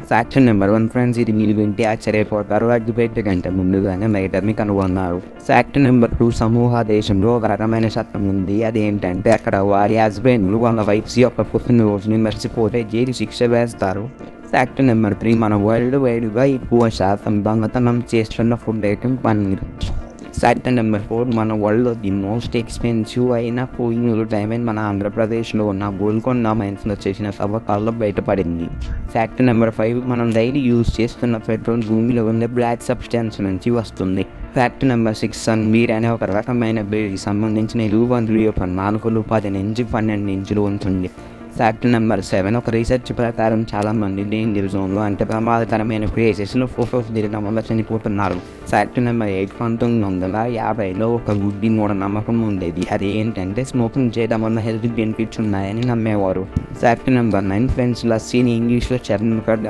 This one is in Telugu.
ఫ్యాక్ట్ నెంబర్ 1 ఫ్రెండ్స్, ఇది మీరు వింటే ఆశ్చర్యపోతారు. అగ్గిపెట్టె కంటే ముందుగానే లైటర్ని కనుగొన్నారు. ఫ్యాక్ట్ నెంబర్ 2, సమూహ దేశంలో ఒక రకమైన చట్టం ఉంది. అదేంటంటే అక్కడ వారి హస్బెండ్లు వాళ్ళ వైఫ్స్ యొక్క పుట్టినరోజుని మర్చిపోతే జైలు శిక్ష వేస్తారు. ఫ్యాక్ట్ నెంబర్ 3, మన వరల్డ్ వైడ్గా ఎక్కువ శాతం దొంగతనం చేస్తున్న food item paneer. Fact number 4, మన వరల్డ్లో ది మోస్ట్ ఎక్స్పెన్సివ్ అయిన కోహినూర్ డైమండ్ మన ఆంధ్రప్రదేశ్లో ఉన్న గోల్కొండ మైన్స్లో చేసిన తవ్వకాల్లో బయటపడింది. ఫ్యాక్ట్ నెంబర్ 5, మనం డైలీ యూజ్ చేస్తున్న పెట్రోల్ భూమిలో ఉండే బ్లాక్ సబ్స్టెన్స్ నుంచి వస్తుంది. ఫ్యాక్ట్ నెంబర్ 6, సన్బీర్ అనే ఒక రకమైన బేర్కి సంబంధించిన ఎలుగుబందుల యొక్క నాలుకలు 10 నుంచి 12 ఇంచులు ఉంటుంది. ఫ్యాక్ట్ నెంబర్ 7, ఒక రీసెర్చ్ ప్రకారం చాలామంది డేంజర్ జోన్లో అంటే ప్రమాదకరమైన ప్లేసెస్లో ఫోటోస్ దిగడం వల్ల చనిపోతున్నారు. ఫ్యాక్ట్ నెంబర్ 8, 1950లో ఒక గుడ్డి మూఢనమ్మకం ఉండేది. అది ఏంటంటే స్మోకింగ్ చేయడం వల్ల హెల్త్ బెనిఫిట్స్ ఉన్నాయని నమ్మేవారు. ఫ్యాక్ట్ నెంబర్ 9, ఫ్రెండ్స్, లస్సీని ఇంగ్లీష్లో చర్మకర్డ్